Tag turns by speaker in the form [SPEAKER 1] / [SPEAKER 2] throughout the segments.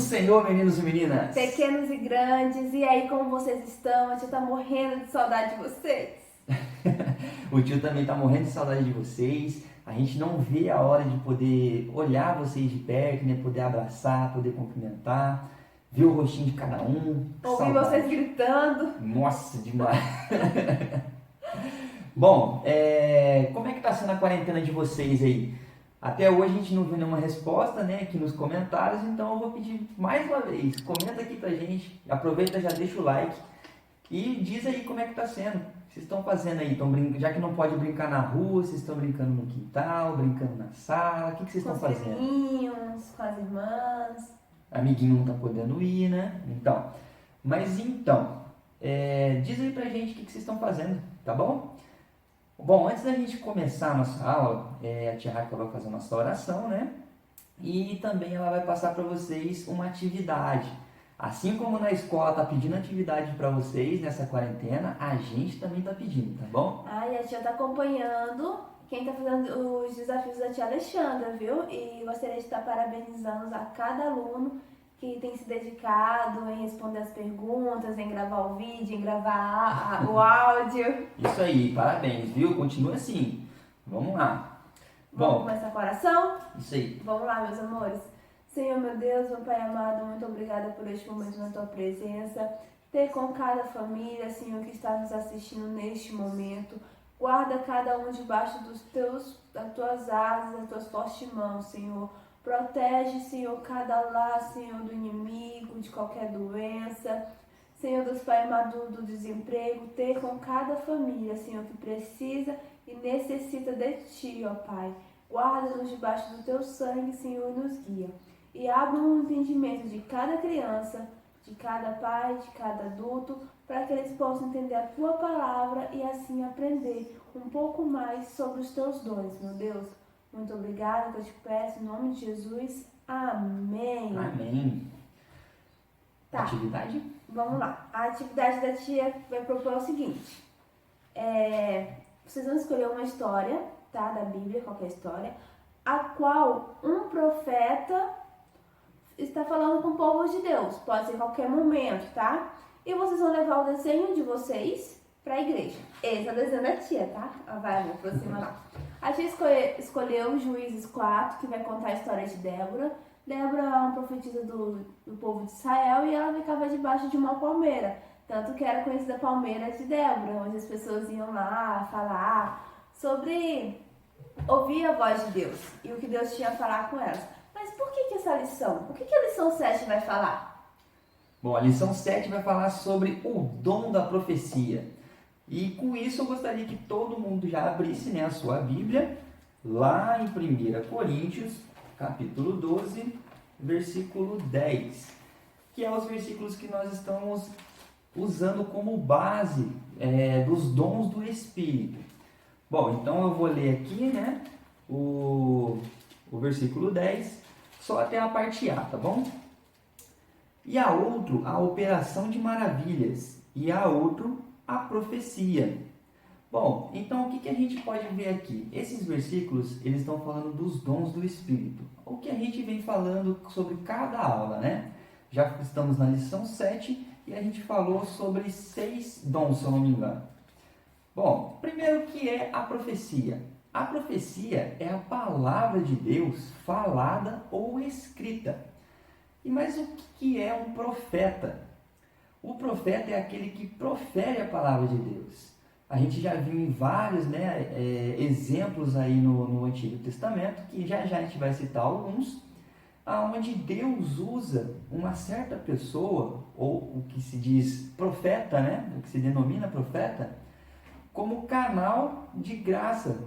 [SPEAKER 1] Senhor, meninos e meninas!
[SPEAKER 2] Pequenos e grandes, e aí como vocês estão? A tia tá morrendo de saudade de vocês.
[SPEAKER 1] O tio também tá morrendo de saudade de vocês. A gente não vê a hora de poder olhar vocês de perto, né? Poder abraçar, poder cumprimentar, ver o rostinho de cada um. Que
[SPEAKER 2] Ouvir
[SPEAKER 1] saudade.
[SPEAKER 2] vocês gritando.
[SPEAKER 1] Nossa, demais! Bom, como é que tá sendo a quarentena de vocês aí? Até hoje a gente não viu nenhuma resposta, né, aqui nos comentários, então eu vou pedir mais uma vez, comenta aqui pra gente, aproveita, já deixa o like e diz aí como é que tá sendo. O que vocês estão fazendo aí? Já que não pode brincar na rua, vocês estão brincando no quintal, brincando na sala, o que vocês estão fazendo?
[SPEAKER 2] Com os amiguinhos, com as irmãs.
[SPEAKER 1] Amiguinho não tá podendo ir, né? Diz aí pra gente o que vocês estão fazendo, tá bom? Bom, antes da gente começar a nossa aula, a tia Raquel vai fazer a nossa oração, né? E também ela vai passar para vocês uma atividade. Assim como na escola tá pedindo atividade para vocês nessa quarentena, a gente também tá pedindo, tá bom?
[SPEAKER 2] E a tia tá acompanhando quem tá fazendo os desafios da tia Alexandra, viu? E gostaria de estar parabenizando a cada aluno que tem se dedicado em responder as perguntas, em gravar o vídeo, em gravar o áudio.
[SPEAKER 1] Isso aí, parabéns, viu? Continua assim. Vamos lá.
[SPEAKER 2] Vamos começar com a oração?
[SPEAKER 1] Isso aí.
[SPEAKER 2] Vamos lá, meus amores. Senhor, meu Deus, meu Pai amado, muito obrigada por este momento na Tua presença. Ter com cada família, Senhor, que está nos assistindo neste momento. Guarda cada um debaixo das Tuas asas, das Tuas fortes mãos, Senhor. Protege, Senhor, cada lar, Senhor, do inimigo, de qualquer doença. Senhor, Deus Pai amado, do desemprego. Ter com cada família, Senhor, que precisa e necessita de Ti, ó Pai. Guarda-nos debaixo do Teu sangue, Senhor, e nos guia. E abra um entendimento de cada criança, de cada pai, de cada adulto, para que eles possam entender a Tua palavra e assim aprender um pouco mais sobre os Teus dons, meu Deus. Muito obrigada, que eu te peço, em nome de Jesus. Amém.
[SPEAKER 1] Amém.
[SPEAKER 2] Tá.
[SPEAKER 1] Atividade?
[SPEAKER 2] Vamos lá. A atividade da tia vai propor o seguinte. Vocês vão escolher uma história, tá? Da Bíblia, qualquer história, a qual um profeta está falando com o povo de Deus. Pode ser em qualquer momento, tá? E vocês vão levar o desenho de vocês para a igreja. Esse é o desenho da tia, tá? Vai, aproxima lá. A tia escolheu Juízes 4, que vai contar a história de Débora. Débora é uma profetisa do povo de Israel e ela ficava debaixo de uma palmeira. Tanto que era conhecida a palmeira de Débora, onde as pessoas iam lá falar sobre ouvir a voz de Deus e o que Deus tinha a falar com elas. Mas por que essa lição? O que a lição 7 vai falar?
[SPEAKER 1] Bom, a lição 7 vai falar sobre o dom da profecia. E com isso eu gostaria que todo mundo já abrisse, né, a sua Bíblia, lá em 1 Coríntios, capítulo 12, versículo 10, que é os versículos que nós estamos usando como base dos dons do Espírito. Bom, então eu vou ler aqui, né, o versículo 10, só até a parte A, tá bom? E a outro, a operação de maravilhas, e a outro, a profecia. Bom, então o que a gente pode ver aqui? Esses versículos, eles estão falando dos dons do Espírito. O que a gente vem falando sobre cada aula, né? Já estamos na lição 7 e a gente falou sobre 6 dons, se eu não me engano. Bom, primeiro que é a profecia. A profecia é a palavra de Deus falada ou escrita. Mas o que é um profeta? O profeta é aquele que profere a palavra de Deus. A gente já viu em vários exemplos aí no Antigo Testamento, que já a gente vai citar alguns, onde Deus usa uma certa pessoa, ou o que se diz profeta, né? O que se denomina profeta, como canal de graça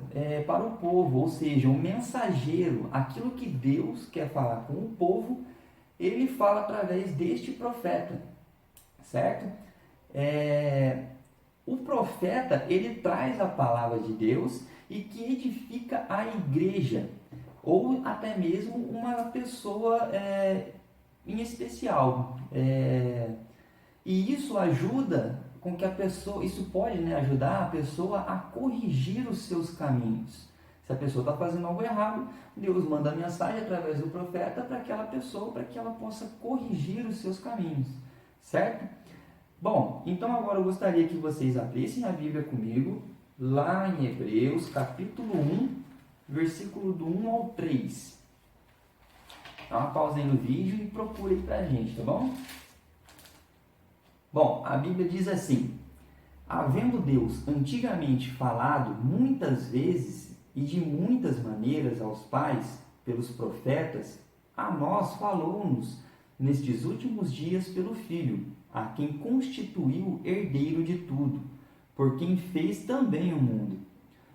[SPEAKER 1] para o povo, ou seja, um mensageiro. Aquilo que Deus quer falar com o povo, ele fala através deste profeta. Certo? O profeta, ele traz a palavra de Deus e que edifica a igreja, ou até mesmo uma pessoa em especial. E isso ajuda com que a pessoa, isso pode, né, ajudar a pessoa a corrigir os seus caminhos. Se a pessoa está fazendo algo errado, Deus manda a mensagem através do profeta para aquela pessoa, para que ela possa corrigir os seus caminhos, certo? Bom, então agora eu gostaria que vocês abrissem a Bíblia comigo, lá em Hebreus, capítulo 1, versículo do 1 ao 3. Dá uma pausa aí no vídeo e procure aí pra gente, tá bom? Bom, a Bíblia diz assim: havendo Deus antigamente falado muitas vezes e de muitas maneiras aos pais pelos profetas, a nós falou-nos nestes últimos dias pelo Filho, a quem constituiu herdeiro de tudo, por quem fez também o mundo,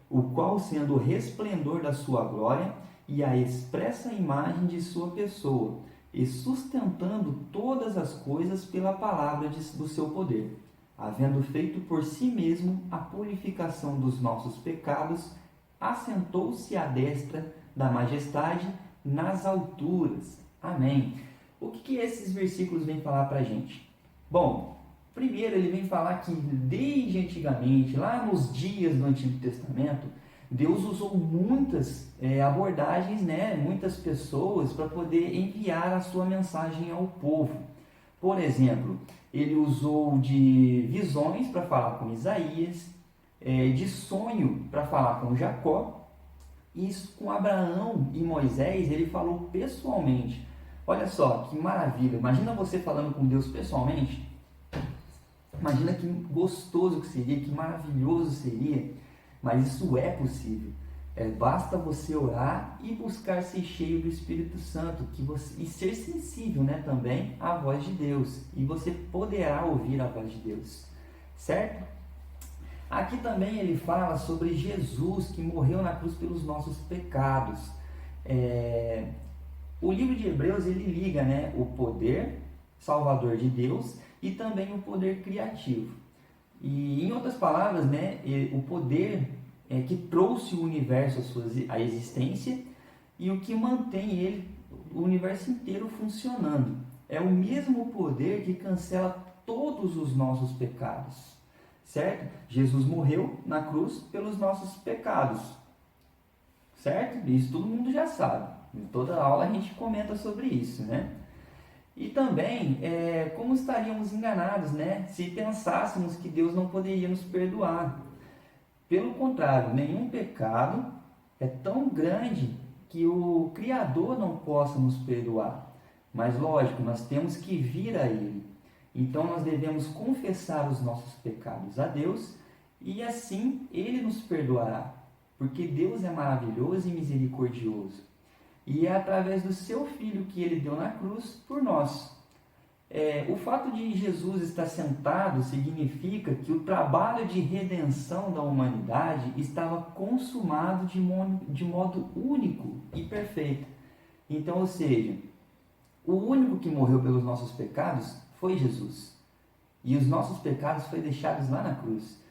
[SPEAKER 1] o qual, sendo o resplendor da sua glória e a expressa imagem de sua pessoa, e sustentando todas as coisas pela palavra do seu poder, havendo feito por si mesmo a purificação dos nossos pecados, assentou-se à destra da majestade nas alturas. Amém. O que esses versículos vêm falar para a gente? Bom, primeiro ele vem falar que desde antigamente, lá nos dias do Antigo Testamento, Deus usou muitas abordagens, muitas pessoas para poder enviar a sua mensagem ao povo. Por exemplo, ele usou de visões para falar com Isaías, de sonho para falar com Jacó, e com Abraão e Moisés ele falou pessoalmente. Olha só, que maravilha, imagina você falando com Deus pessoalmente, imagina que gostoso que seria, que maravilhoso seria, mas isso é possível. Basta você orar e buscar ser cheio do Espírito Santo e ser sensível também à voz de Deus, e você poderá ouvir a voz de Deus, certo? Aqui também ele fala sobre Jesus que morreu na cruz pelos nossos pecados. O livro de Hebreus ele liga o poder salvador de Deus e também o poder criativo. E em outras palavras, o poder que trouxe o universo à existência e o que mantém o universo inteiro funcionando. É o mesmo poder que cancela todos os nossos pecados, certo? Jesus morreu na cruz pelos nossos pecados, certo? Isso todo mundo já sabe. Em toda aula a gente comenta sobre isso, E também, como estaríamos enganados, se pensássemos que Deus não poderia nos perdoar. Pelo contrário, nenhum pecado é tão grande que o Criador não possa nos perdoar. Mas, lógico, nós temos que vir a Ele. Então, nós devemos confessar os nossos pecados a Deus e assim Ele nos perdoará. Porque Deus é maravilhoso e misericordioso. E é através do seu Filho que Ele deu na cruz por nós. O fato de Jesus estar sentado significa que o trabalho de redenção da humanidade estava consumado de modo único e perfeito. Então, ou seja, o único que morreu pelos nossos pecados foi Jesus. E os nossos pecados foram deixados lá na cruz.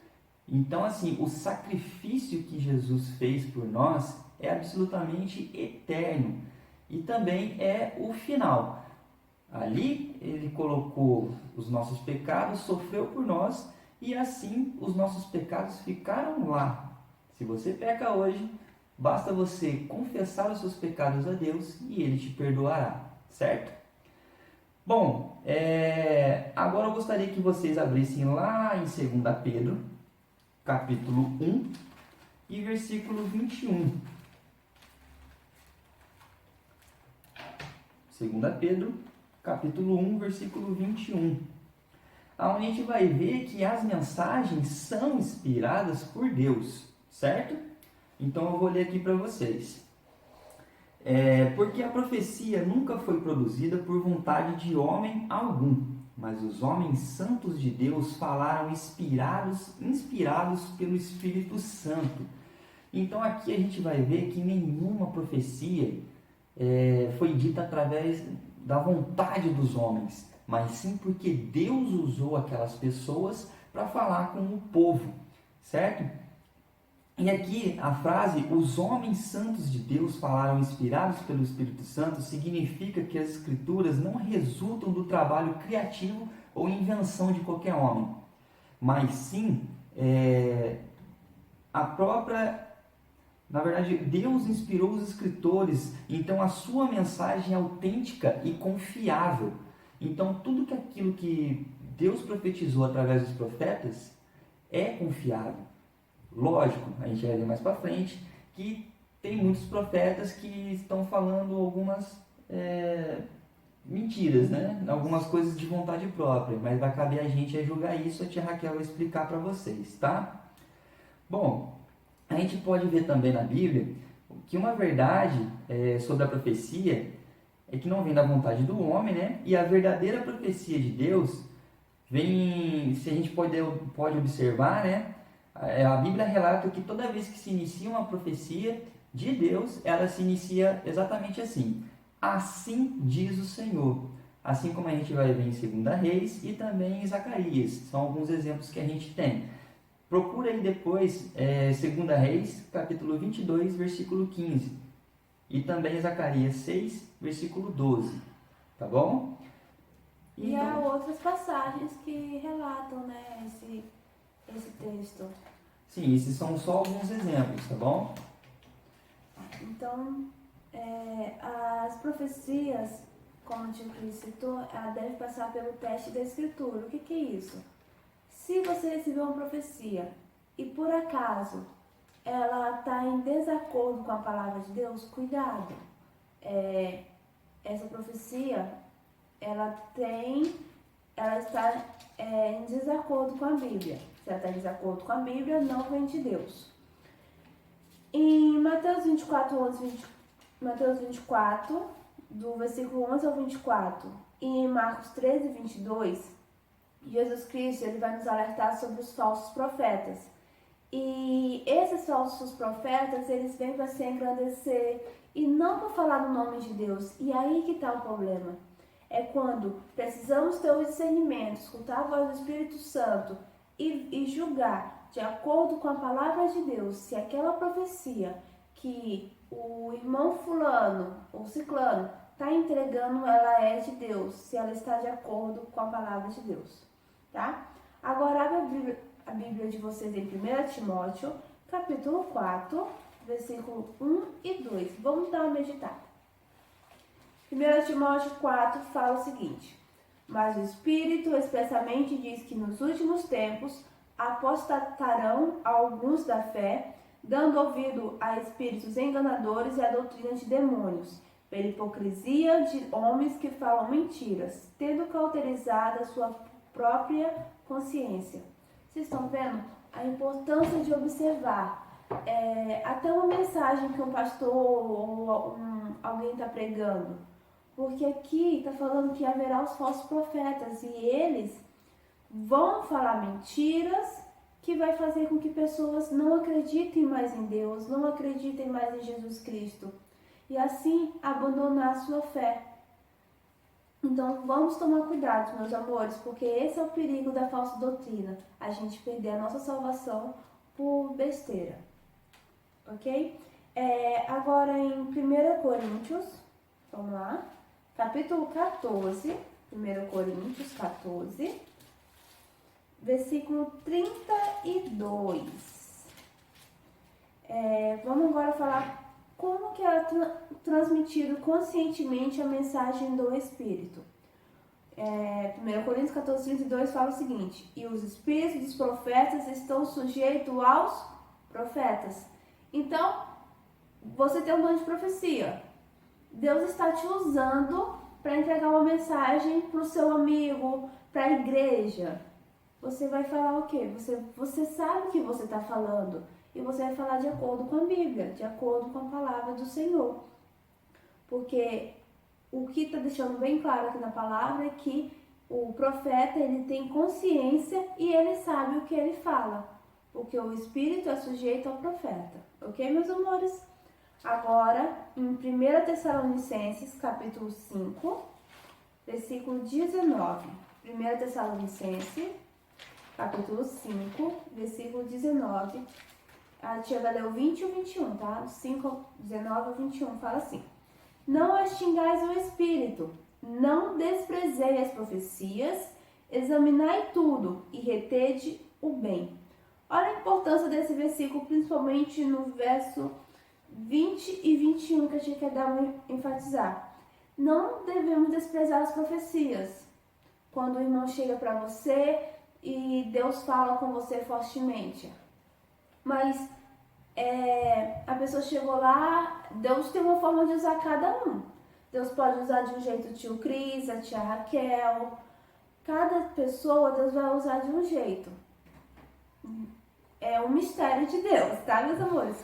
[SPEAKER 1] Então, assim, o sacrifício que Jesus fez por nós é absolutamente eterno e também é o final. Ali ele colocou os nossos pecados, sofreu por nós e assim os nossos pecados ficaram lá. Se você peca hoje, basta você confessar os seus pecados a Deus e Ele te perdoará, certo? Bom, agora eu gostaria que vocês abrissem lá em 2 Pedro, capítulo 1 e versículo 21. 2 Pedro, capítulo 1, versículo 21. Onde a gente vai ver que as mensagens são inspiradas por Deus, certo? Então eu vou ler aqui para vocês. Porque a profecia nunca foi produzida por vontade de homem algum, mas os homens santos de Deus falaram inspirados pelo Espírito Santo. Então aqui a gente vai ver que nenhuma profecia foi dita através da vontade dos homens, mas sim porque Deus usou aquelas pessoas para falar com o povo, certo? E aqui a frase, os homens santos de Deus falaram inspirados pelo Espírito Santo, significa que as escrituras não resultam do trabalho criativo ou invenção de qualquer homem, mas sim a própria Na verdade, Deus inspirou os escritores, então a sua mensagem é autêntica e confiável. Então, tudo aquilo que Deus profetizou através dos profetas é confiável. Lógico, a gente vai ver mais para frente que tem muitos profetas que estão falando algumas mentiras, né? Algumas coisas de vontade própria, mas vai caber a gente julgar isso, a tia Raquel vai explicar para vocês, tá? Bom, a gente pode ver também na Bíblia que uma verdade sobre a profecia é que não vem da vontade do homem, né? E a verdadeira profecia de Deus vem, se a gente pode observar, né? A Bíblia relata que toda vez que se inicia uma profecia de Deus, ela se inicia exatamente assim: assim diz o Senhor. Assim como a gente vai ver em 2 Reis e também em Zacarias. São alguns exemplos que a gente tem. Procura aí depois 2 Reis, capítulo 22, versículo 15. E também Zacarias 6, versículo 12. Tá bom?
[SPEAKER 2] E há outras passagens que relatam, né, esse texto.
[SPEAKER 1] Sim, esses são só alguns exemplos, tá bom?
[SPEAKER 2] Então, as profecias, como o tio Cris citou, ela deve passar pelo teste da escritura. O que é isso? Se você recebeu uma profecia e por acaso ela está em desacordo com a palavra de Deus, cuidado. Essa profecia, ela está em desacordo com a Bíblia. Se ela está em desacordo com a Bíblia, não vem de Deus. Em Mateus 24, do versículo 11 ao 24, e em Marcos 13, 22, Jesus Cristo ele vai nos alertar sobre os falsos profetas. E esses falsos profetas, eles vêm para se engrandecer e não para falar no nome de Deus. E aí que está o problema. É quando precisamos ter o discernimento, escutar a voz do Espírito Santo e julgar de acordo com a palavra de Deus se aquela profecia que o irmão fulano ou ciclano está entregando, ela é de Deus, se ela está de acordo com a palavra de Deus, tá? Agora abre a Bíblia de vocês em 1 Timóteo, capítulo 4, versículo 1 e 2. Vamos dar uma meditada. 1 Timóteo 4 fala o seguinte: mas o Espírito expressamente diz que nos últimos tempos apostatarão alguns da fé, dando ouvido a espíritos enganadores e a doutrina de demônios, pela hipocrisia de homens que falam mentiras, tendo cauterizado a sua própria consciência. Vocês estão vendo a importância de observar até uma mensagem que um pastor ou alguém está pregando? Porque aqui está falando que haverá os falsos profetas e eles vão falar mentiras que vai fazer com que pessoas não acreditem mais em Deus, não acreditem mais em Jesus Cristo e assim abandonar a sua fé. Então vamos tomar cuidado, meus amores, porque esse é o perigo da falsa doutrina, a gente perder a nossa salvação por besteira, ok? Agora em 1 Coríntios, vamos lá, capítulo 14, 1 Coríntios 14, versículo 32. Vamos agora falar como que é transmitido conscientemente a mensagem do Espírito. 1 Coríntios 14, 32 fala o seguinte: e os espíritos dos profetas estão sujeitos aos profetas. Então, você tem um dom de profecia. Deus está te usando para entregar uma mensagem para o seu amigo, para a igreja. Você vai falar o quê? Você sabe o que você está falando. E você vai falar de acordo com a Bíblia, de acordo com a palavra do Senhor. Porque o que está deixando bem claro aqui na palavra é que o profeta ele tem consciência e ele sabe o que ele fala. Porque o Espírito é sujeito ao profeta. Ok, meus amores? Agora, em 1 Tessalonicenses, capítulo 5, versículo 19. 1 Tessalonicenses, capítulo 5, versículo 19. A tia vai ler o 20 e o 21, tá? 5, 19 ao 21 fala assim: não extingais o Espírito, não desprezei as profecias, examinai tudo e retede o bem. Olha a importância desse versículo, principalmente no verso 20 e 21 que a gente quer enfatizar. Não devemos desprezar as profecias. Quando o irmão chega para você e Deus fala com você fortemente. Mas a pessoa chegou lá, Deus tem uma forma de usar cada um. Deus pode usar de um jeito o tio Cris, a tia Raquel. Cada pessoa Deus vai usar de um jeito. É um mistério de Deus, tá, meus amores?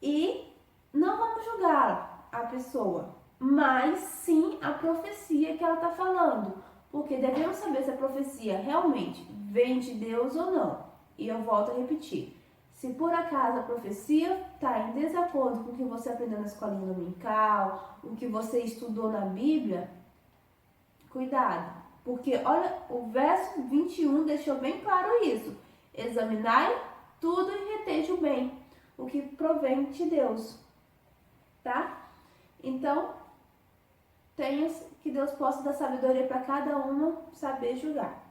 [SPEAKER 2] E não vamos julgar a pessoa, mas sim a profecia que ela está falando. Porque devemos saber se a profecia realmente vem de Deus ou não. E eu volto a repetir. Se por acaso a profecia está em desacordo com o que você aprendeu na escolinha dominical, o que você estudou na Bíblia, cuidado. Porque, olha, o verso 21 deixou bem claro isso. Examinai tudo e reteja o bem, o que provém de Deus. Tá? Então, que Deus possa dar sabedoria para cada uma saber julgar.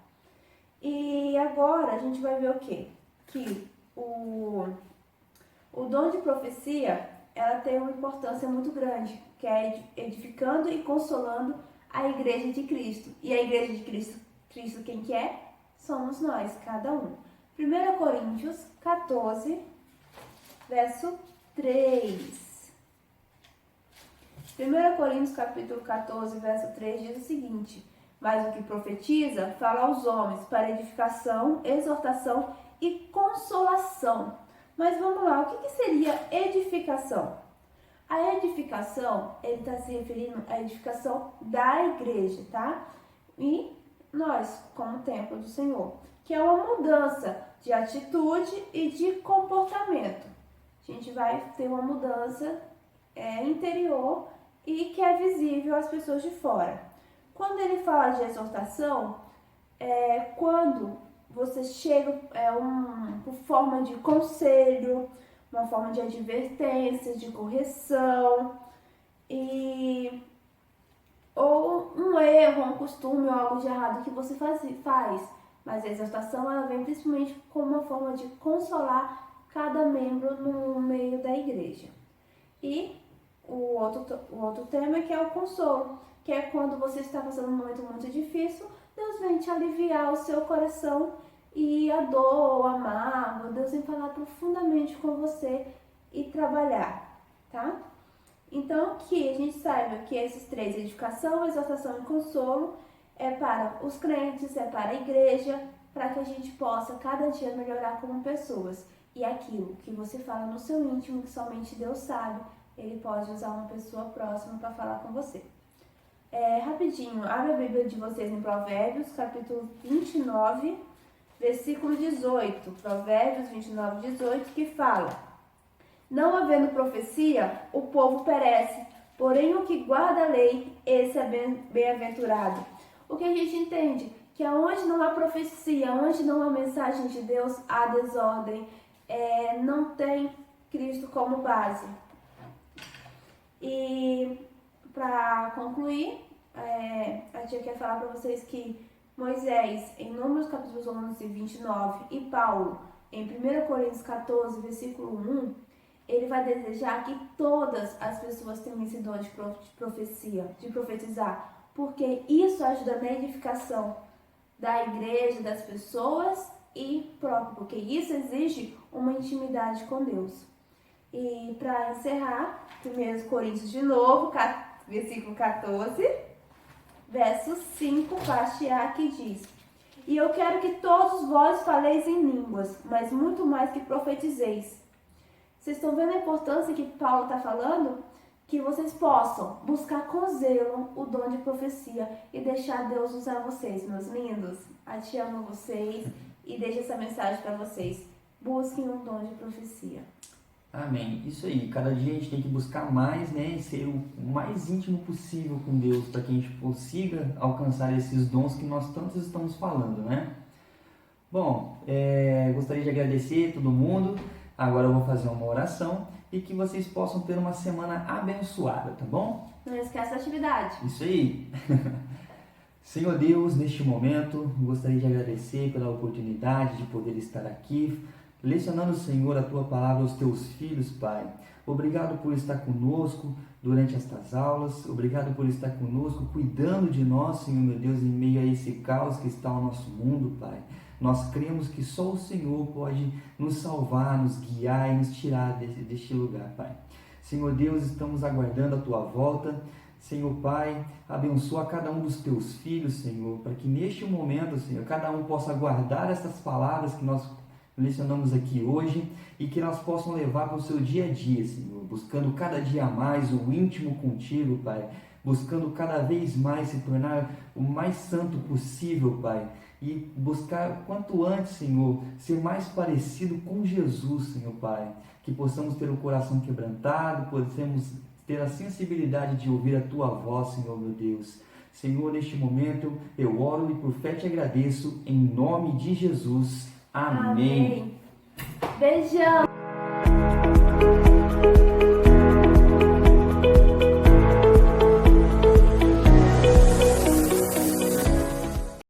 [SPEAKER 2] E agora a gente vai ver o quê? Que o dom de profecia, ela tem uma importância muito grande, que é edificando e consolando a igreja de Cristo. E a igreja de Cristo quem que é? Somos nós, cada um. 1 Coríntios 14, verso 3. 1 Coríntios capítulo 14, verso 3 diz o seguinte: mas o que profetiza fala aos homens para edificação, exortação e consolação. Mas vamos lá, o que seria edificação? A edificação, ele está se referindo à edificação da igreja, tá? E nós, como templo do Senhor, que é uma mudança de atitude e de comportamento. A gente vai ter uma mudança interior e que é visível às pessoas de fora. Quando ele fala de exortação, quando você chega por forma de conselho, uma forma de advertência, de correção, ou um erro, um costume ou algo de errado que você faz. Mas a exortação ela vem principalmente como uma forma de consolar cada membro no meio da igreja. E o outro tema que é o consolo, que é quando você está passando um momento muito difícil, Deus vem te aliviar o seu coração e a dor, a mágoa, Deus vem falar profundamente com você e trabalhar, tá? Então, que a gente saiba que esses três, edificação, exortação e consolo, é para os crentes, é para a igreja, para que a gente possa cada dia melhorar como pessoas. E aquilo que você fala no seu íntimo, que somente Deus sabe, ele pode usar uma pessoa próxima para falar com você. Rapidinho, abre a Bíblia de vocês em Provérbios, capítulo 29, versículo 18. Provérbios 29, 18, que fala: não havendo profecia, o povo perece, porém o que guarda a lei, esse é bem-aventurado. O que a gente entende? Que aonde não há profecia, onde não há mensagem de Deus, há desordem, não tem Cristo como base. E para concluir, a tia quer falar para vocês que Moisés, em Números capítulos 11 e 29, e Paulo, em 1 Coríntios 14, versículo 1, ele vai desejar que todas as pessoas tenham esse dom de profecia, de profetizar, porque isso ajuda na edificação da igreja, das pessoas e próprio, porque isso exige uma intimidade com Deus. E para encerrar, 1 Coríntios de novo, versículo 14, verso 5, parte A, que diz: e eu quero que todos vós faleis em línguas, mas muito mais que profetizeis. Vocês estão vendo a importância que Paulo está falando? Que vocês possam buscar com zelo o dom de profecia e deixar Deus usar vocês, meus lindos. A tia ama vocês e deixa essa mensagem para vocês. Busquem um dom de profecia.
[SPEAKER 1] Amém. Isso aí. Cada dia a gente tem que buscar mais, né? Ser o mais íntimo possível com Deus para que a gente consiga alcançar esses dons que nós tantos estamos falando, né? Bom, gostaria de agradecer a todo mundo. Agora eu vou fazer uma oração e que vocês possam ter uma semana abençoada, tá bom?
[SPEAKER 2] Não esquece a atividade.
[SPEAKER 1] Isso aí. Senhor Deus, neste momento, gostaria de agradecer pela oportunidade de poder estar aqui lecionando, Senhor, a Tua palavra aos Teus filhos, Pai. Obrigado por estar conosco durante estas aulas. Obrigado por estar conosco, cuidando de nós, Senhor, meu Deus, em meio a esse caos que está o nosso mundo, Pai. Nós cremos que só o Senhor pode nos salvar, nos guiar e nos tirar deste lugar, Pai. Senhor Deus, estamos aguardando a Tua volta. Senhor Pai, abençoa cada um dos Teus filhos, Senhor, para que neste momento, Senhor, cada um possa guardar essas palavras que nós lecionamos aqui hoje e que nós possam levar para o seu dia a dia, Senhor, buscando cada dia mais o íntimo contigo, Pai, buscando cada vez mais se tornar o mais santo possível, Pai, e buscar quanto antes, Senhor, ser mais parecido com Jesus, Senhor Pai, que possamos ter o coração quebrantado, possamos ter a sensibilidade de ouvir a Tua voz, Senhor meu Deus. Senhor, neste momento eu oro e por fé te agradeço, em nome de Jesus. Amém.
[SPEAKER 2] Beijão!